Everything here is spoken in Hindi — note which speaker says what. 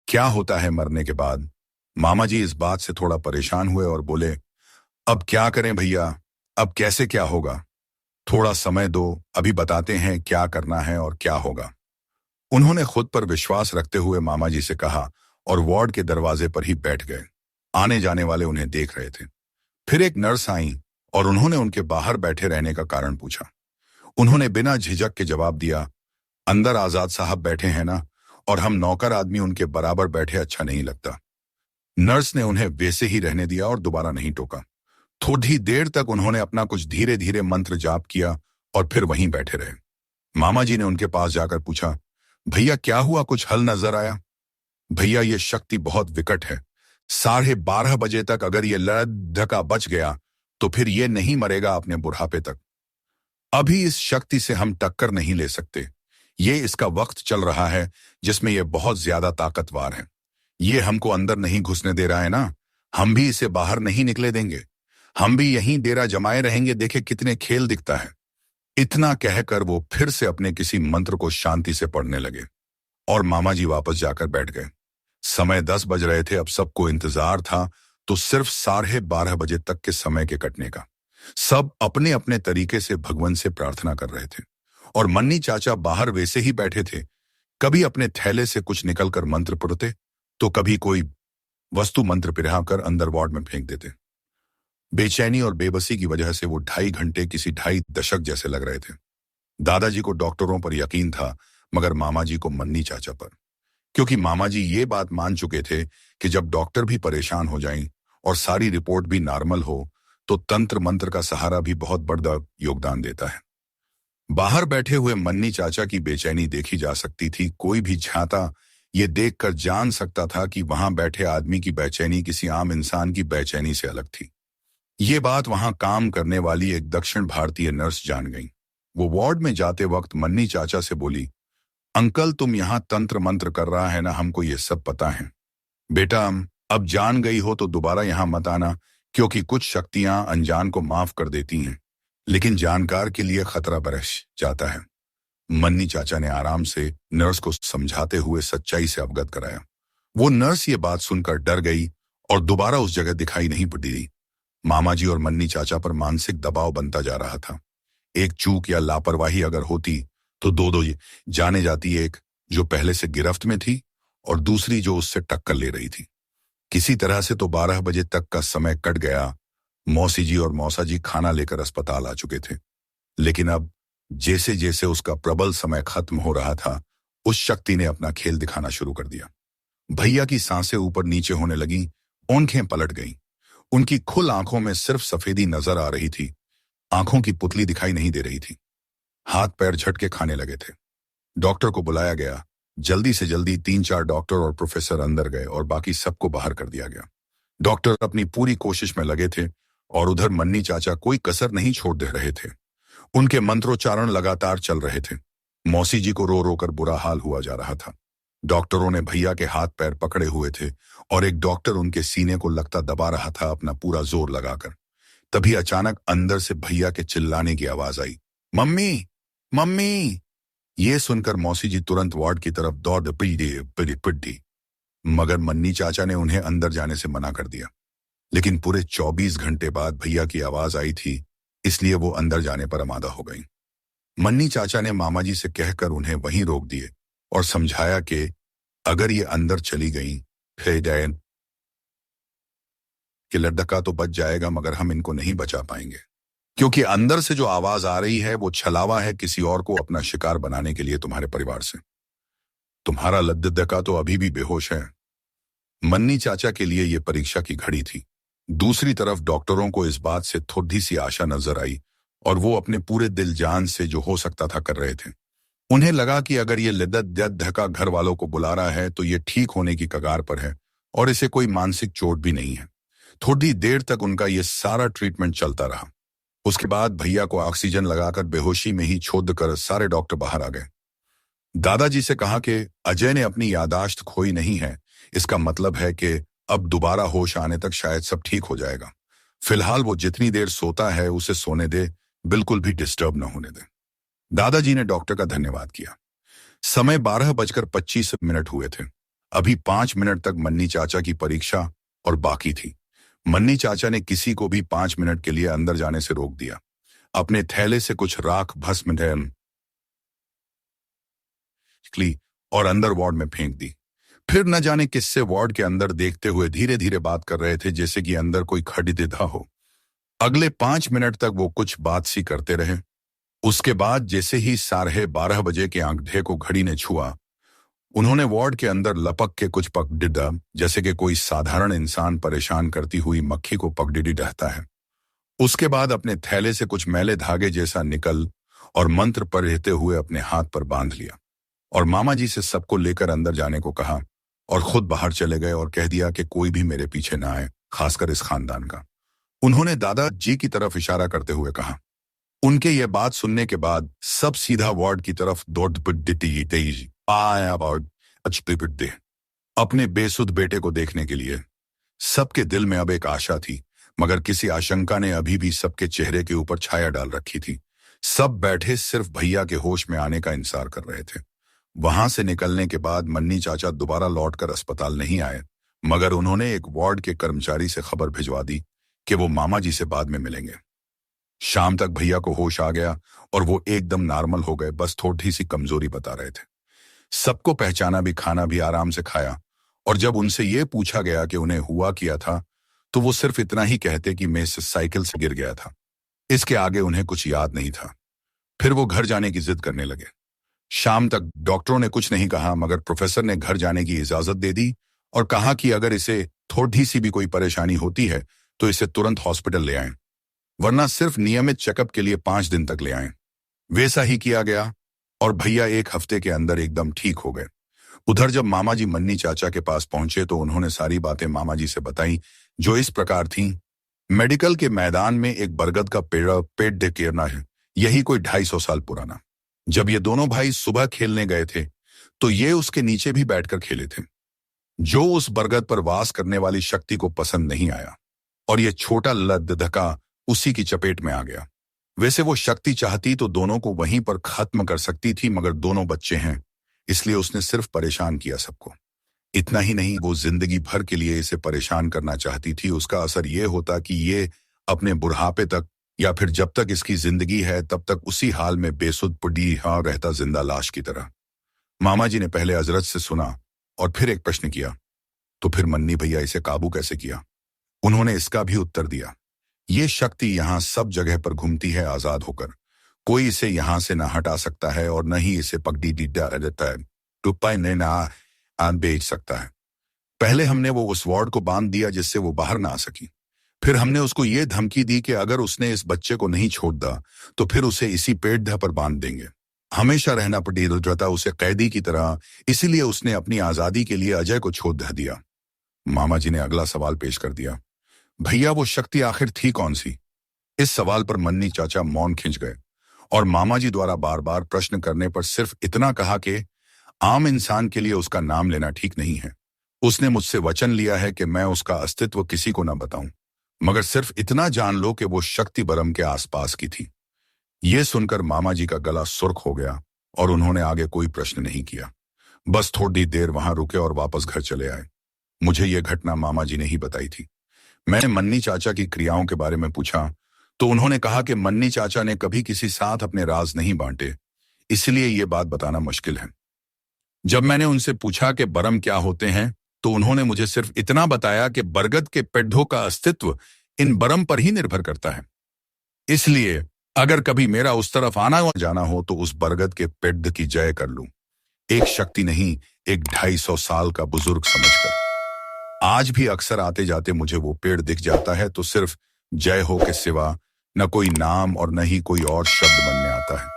Speaker 1: क्या होता है मरने के बाद? मामा जी इस बात से थोड़ा परेशान हुए और बोले, अब क्या करें भैया, अब कैसे क्या होगा? थोड़ा समय दो, अभी बताते हैं क्या करना है और क्या होगा। उन्होंने खुद पर विश्वास रखते हुए मामा जी से कहा और वार्ड के दरवाजे पर ही बैठ गए। आने जाने वाले उन्हें देख रहे थे। फिर एक नर्स आई और उन्होंने उनके बाहर बैठे रहने का कारण पूछा। उन्होंने बिना झिझक के जवाब दिया, अंदर आजाद साहब बैठे हैं ना, और हम नौकर आदमी उनके बराबर बैठे अच्छा नहीं लगता। नर्स ने उन्हें वैसे ही रहने दिया और दोबारा नहीं टोका। थोड़ी देर तक उन्होंने अपना कुछ धीरे धीरे मंत्र जाप किया और फिर वहीं बैठे रहे। मामा जी ने उनके पास जाकर पूछा, भैया क्या हुआ, कुछ हल नजर आया? भैया ये शक्ति बहुत विकट है। 12:30 बजे तक अगर ये लड़का बच गया तो फिर ये नहीं मरेगा अपने बुढ़ापे तक। अभी इस शक्ति से हम टक्कर नहीं ले सकते। ये इसका वक्त चल रहा है जिसमें ये बहुत ज्यादा ताकतवर है। ये हमको अंदर नहीं घुसने दे रहा है ना, हम भी इसे बाहर नहीं निकले देंगे। हम भी यहीं डेरा जमाए रहेंगे, देखे कितने खेल दिखता है। इतना कहकर वो फिर से अपने किसी मंत्र को शांति से पढ़ने लगे और मामा जी वापस जाकर बैठ गए। समय 10 बज रहे थे। अब सबको इंतजार था तो सिर्फ 12:30 बजे तक के समय के कटने का। सब अपने अपने तरीके से भगवान से प्रार्थना कर रहे थे और मन्नी चाचा बाहर वैसे ही बैठे थे। कभी अपने थैले से कुछ निकलकर मंत्र पढ़ते तो कभी कोई वस्तु मंत्र पिघलाकर अंदर वार्ड में फेंक देते। बेचैनी और बेबसी की वजह से वो 2.5 घंटे किसी 2.5 दशक जैसे लग रहे थे। दादाजी को डॉक्टरों पर यकीन था, मगर मामा जी को मन्नी चाचा पर, क्योंकि मामा जी ये बात मान चुके थे कि जब डॉक्टर भी परेशान हो जाएं और सारी रिपोर्ट भी नॉर्मल हो तो तंत्र मंत्र का सहारा भी बहुत बड़ा योगदान देता है। बाहर बैठे हुए मन्नी चाचा की बेचैनी देखी जा सकती थी। कोई भी झांता ये देखकर जान सकता था कि वहां बैठे आदमी की बेचैनी किसी आम इंसान की बेचैनी से अलग थी। ये बात वहां काम करने वाली एक दक्षिण भारतीय नर्स जान गई। वो वार्ड में जाते वक्त मन्नी चाचा से बोली, अंकल तुम यहाँ तंत्र मंत्र कर रहा है ना, हमको ये सब पता है। बेटा अब जान गई हो तो दोबारा यहाँ मत आना, क्योंकि कुछ शक्तियां अनजान को माफ कर देती हैं, लेकिन जानकार के लिए खतरा बरस जाता है। मन्नी चाचा ने आराम से नर्स को समझाते हुए सच्चाई से अवगत कराया। वो नर्स ये बात सुनकर डर गई और दोबारा उस जगह दिखाई नहीं पड़ी। मामा जी और मन्नी चाचा पर मानसिक दबाव बनता जा रहा था। एक चूक या लापरवाही अगर होती तो दो जाने जाती, एक जो पहले से गिरफ्त में थी और दूसरी जो उससे टक्कर ले रही थी। किसी तरह से तो 12 बजे तक का समय कट गया। मौसी जी और मौसा जी खाना लेकर अस्पताल आ चुके थे, लेकिन अब जैसे जैसे उसका प्रबल समय खत्म हो रहा था, उस शक्ति ने अपना खेल दिखाना शुरू कर दिया। भैया की सांसें ऊपर नीचे होने लगी, आंखें पलट गईं। उनकी खुल आंखों में सिर्फ सफेदी नजर आ रही थी, आंखों की पुतली दिखाई नहीं दे रही थी। हाथ पैर झटके खाने लगे थे। डॉक्टर को बुलाया गया। जल्दी से जल्दी 3-4 डॉक्टर और प्रोफेसर अंदर गए और बाकी सबको बाहर कर दिया गया। डॉक्टर अपनी पूरी कोशिश में लगे थे और उधर मन्नी चाचा कोई कसर नहीं छोड़ दे रहे थे। उनके मंत्रोच्चारण लगातार चल रहे थे। मौसी जी को रो रो कर बुरा हाल हुआ जा रहा था। डॉक्टरों ने भैया के हाथ पैर पकड़े हुए थे और एक डॉक्टर उनके सीने को लगता दबा रहा था अपना पूरा जोर लगाकर। तभी अचानक अंदर से भैया के चिल्लाने की आवाज आई, मम्मी मम्मी। ये सुनकर मौसी जी तुरंत वार्ड की तरफ दौड़ पिटी, मगर मन्नी चाचा ने उन्हें अंदर जाने से मना कर दिया। लेकिन पूरे 24 घंटे बाद भैया की आवाज आई थी, इसलिए वो अंदर जाने पर आमादा हो गई। मन्नी चाचा ने मामा जी से कहकर उन्हें वहीं रोक दिए और समझाया कि अगर ये अंदर चली गई फिर डैन कि लड़का तो बच जाएगा, मगर हम इनको नहीं बचा पाएंगे, क्योंकि अंदर से जो आवाज आ रही है वो छलावा है किसी और को अपना शिकार बनाने के लिए तुम्हारे परिवार से। तुम्हारा लद्दका तो अभी भी बेहोश है। मन्नी चाचा के लिए ये परीक्षा की घड़ी थी। दूसरी तरफ डॉक्टरों को इस बात से थोड़ी सी आशा नजर आई और वो अपने पूरे दिल जान से जो हो सकता था कर रहे थे। उन्हें लगा कि अगर ये लद्दका घर वालों को बुला रहा है तो ये ठीक होने की कगार पर है और इसे कोई मानसिक चोट भी नहीं है। थोड़ी देर तक उनका ये सारा ट्रीटमेंट चलता रहा। उसके बाद भैया को ऑक्सीजन लगाकर बेहोशी में ही छोड़ कर सारे डॉक्टर बाहर आ गए। दादाजी से कहा कि अजय ने अपनी यादाश्त खोई नहीं है, इसका मतलब है कि अब दोबारा होश आने तक शायद सब ठीक हो जाएगा। फिलहाल वो जितनी देर सोता है उसे सोने दे, बिल्कुल भी डिस्टर्ब न होने दे। दादाजी ने डॉक्टर का धन्यवाद किया। समय 12:25 हुए थे। अभी 5 मिनट तक मन्नी चाचा की परीक्षा और बाकी थी। मन्नी चाचा ने किसी को भी 5 मिनट के लिए अंदर जाने से रोक दिया। अपने थैले से कुछ राख भस्म निकली और अंदर वार्ड में फेंक दी। फिर न जाने किससे वार्ड के अंदर देखते हुए धीरे धीरे बात कर रहे थे, जैसे कि अंदर कोई खड़ीदिधा हो। अगले 5 मिनट तक वो कुछ बात सी करते रहे। उसके बाद जैसे ही 12:30 बजे के आंकड़े को घड़ी ने छुआ, उन्होंने वार्ड के अंदर लपक के कुछ पकड़िड़ा, जैसे कि कोई साधारण इंसान परेशान करती हुई मक्खी को पकड़ी रहता है। उसके बाद अपने थैले से कुछ मैले धागे जैसा निकल और मंत्र पर रहते हुए अपने हाथ पर बांध लिया और मामा जी से सबको लेकर अंदर जाने को कहा और खुद बाहर चले गए और कह दिया कि कोई भी मेरे पीछे ना आए, खासकर इस खानदान का। उन्होंने दादाजी की तरफ इशारा करते हुए कहा। उनके ये बात सुनने के बाद सब सीधा वार्ड की तरफ दौड़ दे अपने बेसुध बेटे को देखने के लिए। सबके दिल में अब एक आशा थी, मगर किसी आशंका ने अभी भी सबके चेहरे के ऊपर छाया डाल रखी थी। सब बैठे सिर्फ भैया के होश में आने का इंतजार कर रहे थे। वहां से निकलने के बाद मन्नी चाचा दोबारा लौटकर अस्पताल नहीं आए, मगर उन्होंने एक वार्ड के कर्मचारी से खबर भिजवा दी कि वो मामा जी से बाद में मिलेंगे। शाम तक भैया को होश आ गया और वो एकदम नॉर्मल हो गए, बस थोड़ी सी कमजोरी बता रहे थे। सबको पहचाना भी, खाना भी आराम से खाया, और जब उनसे ये पूछा गया कि उन्हें हुआ क्या था, तो वो सिर्फ इतना ही कहते कि मैं साइकिल से गिर गया था। इसके आगे उन्हें कुछ याद नहीं था। फिर वो घर जाने की जिद करने लगे। शाम तक डॉक्टरों ने कुछ नहीं कहा, मगर प्रोफेसर ने घर जाने की इजाजत दे दी और कहा कि अगर इसे थोड़ी सी भी कोई परेशानी होती है तो इसे तुरंत हॉस्पिटल ले आएं, वरना सिर्फ नियमित चेकअप के लिए 5 दिन तक ले आएं। वैसा ही किया गया और भैया 1 हफ्ते के अंदर एकदम ठीक हो गए। उधर जब मामा जी मन्नी चाचा के पास पहुंचे तो उन्होंने सारी बातें मामा जी से बताई, जो इस प्रकार थीं। मेडिकल के मैदान में एक बरगद का पेड़ गिरना है, यही कोई 250 साल पुराना। जब ये दोनों भाई सुबह खेलने गए थे तो ये उसके नीचे भी बैठकर खेले थे, जो उस बरगद पर वास करने वाली शक्ति को पसंद नहीं आया और ये छोटा लद्दका उसी की चपेट में आ गया। वैसे वो शक्ति चाहती तो दोनों को वहीं पर खत्म कर सकती थी, मगर दोनों बच्चे हैं, इसलिए उसने सिर्फ परेशान किया सबको। इतना ही नहीं, वो जिंदगी भर के लिए इसे परेशान करना चाहती थी। उसका असर ये होता कि ये अपने बुढ़ापे तक या फिर जब तक इसकी जिंदगी है तब तक उसी हाल में बेसुध पड़ी रहता, जिंदा लाश की तरह। मामा जी ने पहले हजरत से सुना और फिर एक प्रश्न किया, तो फिर मन्नी भैया इसे काबू कैसे किया? उन्होंने इसका भी उत्तर दिया, ये शक्ति यहाँ सब जगह पर घूमती है आजाद होकर। कोई इसे यहाँ से ना हटा सकता है और न ही इसे पगड़ी देता है, टुप्पाई ने ना बेच सकता है। पहले हमने वो उस वार्ड को बांध दिया जिससे वो बाहर ना आ सकी। फिर हमने उसको ये धमकी दी कि अगर उसने इस बच्चे को नहीं छोड़ दा तो फिर उसे इसी पेड़ पर बांध देंगे, हमेशा रहना पड़ेगा उसे कैदी की तरह। इसीलिए उसने अपनी आजादी के लिए अजय को छोड़ दिया। मामा जी ने अगला सवाल पेश कर दिया, भैया वो शक्ति आखिर थी कौन सी? इस सवाल पर मन्नी चाचा मौन खिंच गए और मामा जी द्वारा बार बार प्रश्न करने पर सिर्फ इतना कहा कि आम इंसान के लिए उसका नाम लेना ठीक नहीं है। उसने मुझसे वचन लिया है कि मैं उसका अस्तित्व किसी को ना बताऊं, मगर सिर्फ इतना जान लो कि वो शक्ति बरम के आसपास की थी। यह सुनकर मामा जी का गला सुर्ख हो गया और उन्होंने आगे कोई प्रश्न नहीं किया, बस थोड़ी देर वहां रुके और वापस घर चले आए। मुझे यह घटना मामा जी ने ही बताई थी। मैंने मन्नी चाचा की क्रियाओं के बारे में पूछा तो उन्होंने कहा कि मन्नी चाचा ने कभी किसी साथ अपने राज नहीं बांटे, इसलिए ये बात बताना मुश्किल है। जब मैंने उनसे पूछा कि बरम क्या होते हैं तो उन्होंने मुझे सिर्फ इतना बताया कि बरगद के पेड़ों का अस्तित्व इन बरम पर ही निर्भर करता है। इसलिए अगर कभी मेरा उस तरफ आना और जाना हो तो उस बरगद के पेड़ की जय कर लूं, एक शक्ति नहीं, एक 250 साल का बुजुर्ग समझकर। आज भी अक्सर आते जाते मुझे वो पेड़ दिख जाता है तो सिर्फ जय हो के सिवा न कोई नाम और न ही कोई और शब्द मन में आता है।